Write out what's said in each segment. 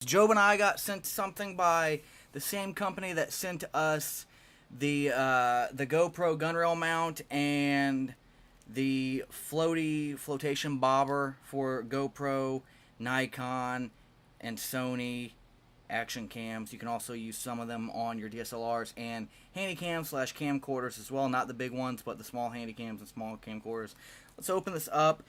Job and I got sent something by the same company that sent us the GoPro gun rail mount and the flotation bobber for GoPro, Nikon, and Sony action cams. You can also use some of them on your DSLRs and handy cams / camcorders as well. Not the big ones, but the small handy cams and small camcorders. Let's open this up.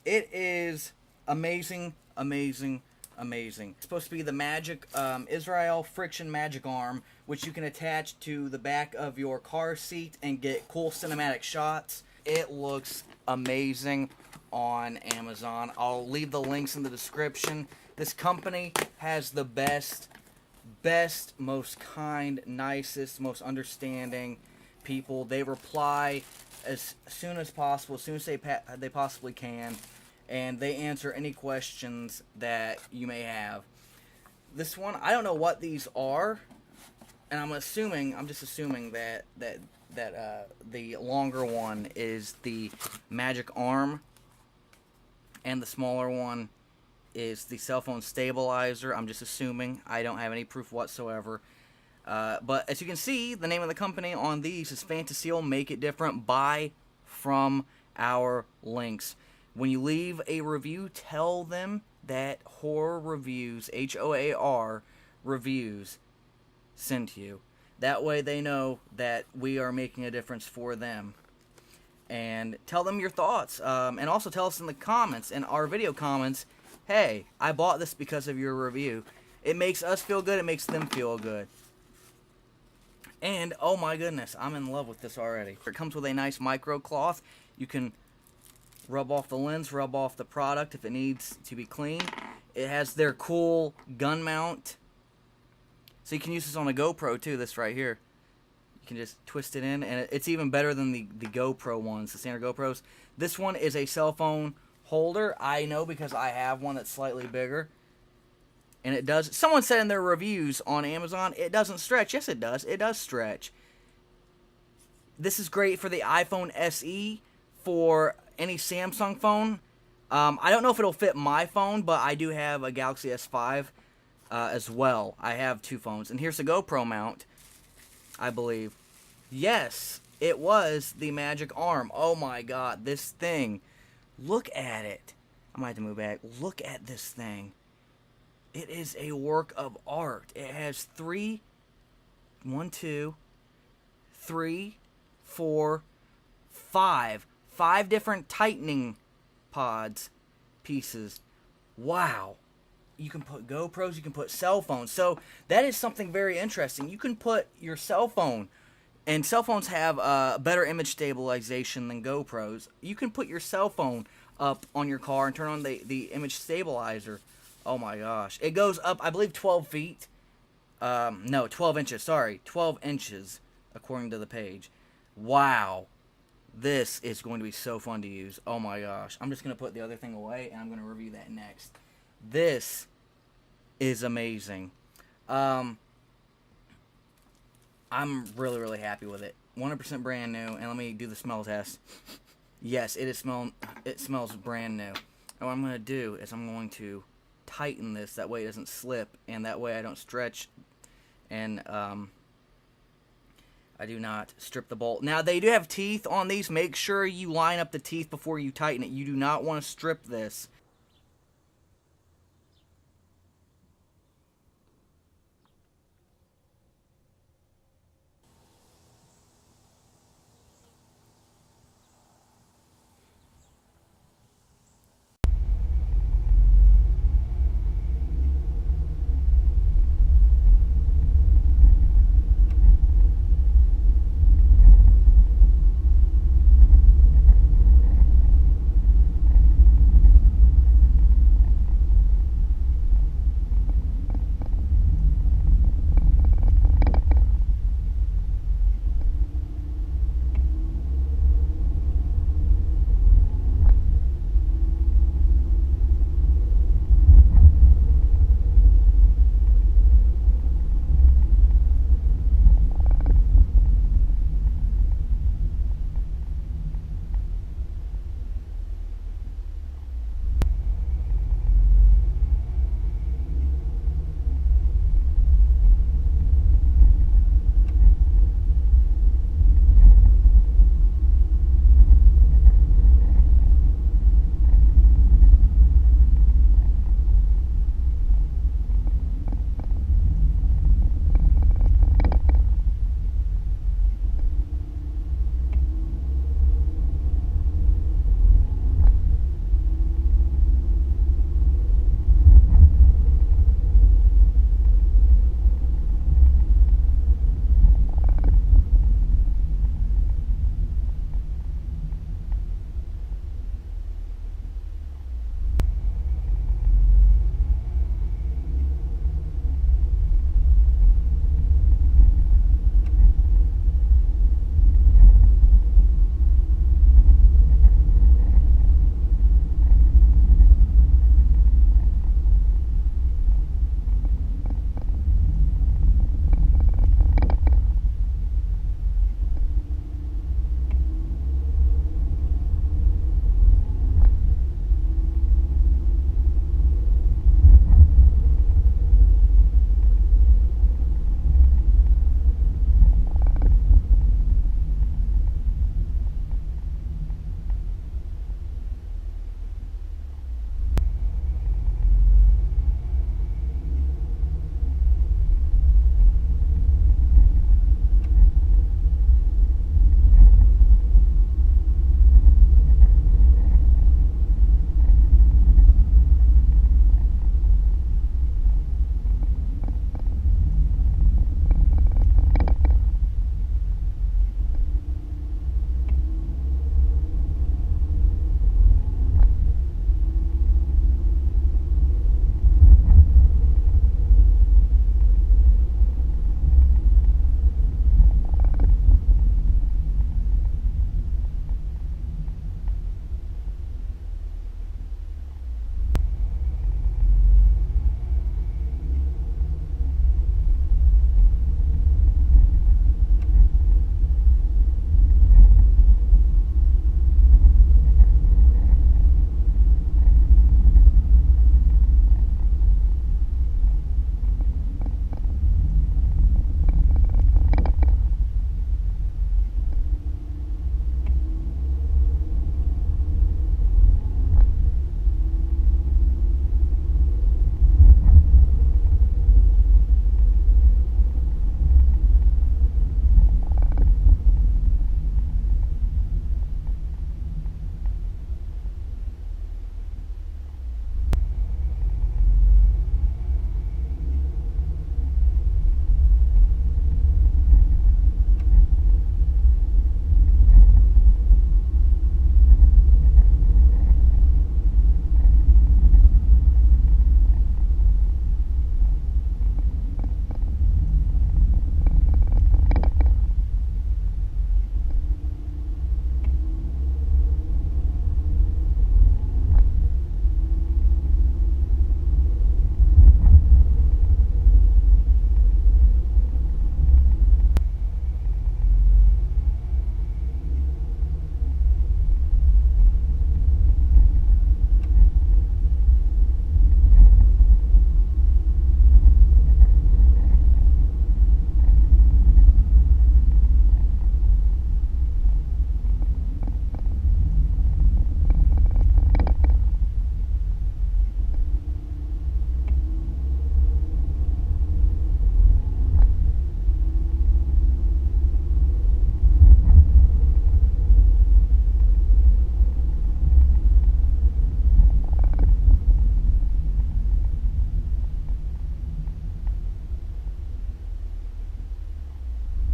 It is amazing, amazing, amazing. It's supposed to be the Magic Israel Friction Magic Arm, which you can attach to the back of your car seat and get cool cinematic shots. It looks amazing on Amazon. I'll leave the links in the description. This company has the best, most kind, nicest, most understanding people. They reply as soon as possible, as soon as they possibly can, and they answer any questions that you may have. This one, I don't know what these are, and I'm just assuming that the longer one is the Magic Arm, and the smaller one is the cell phone stabilizer. I'm just assuming. I don't have any proof whatsoever. But as you can see, the name of the company on these is Fantaseal. Make it different. Buy from our links. When you leave a review, tell them that Horror Reviews, HOAR Reviews, sent you. That way they know that we are making a difference for them. And tell them your thoughts. And also tell us in the comments, in our video comments, hey, I bought this because of your review. It makes us feel good. It makes them feel good. And, oh my goodness, I'm in love with this already. It comes with a nice micro cloth. You can rub off the lens, rub off the product if it needs to be cleaned. It has their cool gun mount. So you can use this on a GoPro too, this right here. You can just twist it in, and it's even better than the GoPro ones, the standard GoPros. This one is a cell phone holder. I know because I have one that's slightly bigger. And it does. Someone said in their reviews on Amazon, it doesn't stretch. Yes, it does. It does stretch. This is great for the iPhone SE, for any Samsung phone. I don't know if it'll fit my phone, but I do have a Galaxy S5 as well. I have two phones. And here's the GoPro mount, I believe. Yes, it was the Magic Arm. Oh my god, this thing. Look at it. I might have to move back. Look at this thing. It is a work of art. It has 5 different tightening pods, pieces. Wow. You can put GoPros, you can put cell phones. So that is something very interesting. You can put your cell phone, and cell phones have better image stabilization than GoPros. You can put your cell phone up on your car and turn on the image stabilizer. Oh my gosh. It goes up, I believe, 12 feet. No, 12 inches. Sorry. 12 inches, according to the page. Wow. This is going to be so fun to use. Oh my gosh. I'm just going to put the other thing away, and I'm going to review that next. This is amazing. I'm really, really happy with it. 100% brand new. And let me do the smell test. Yes, it smells brand new. And what I'm going to do is I'm going to tighten this, that way it doesn't slip, and that way I don't stretch, and I do not strip the bolt. Now, they do have teeth on these. Make sure you line up the teeth before you tighten it. You do not want to strip this.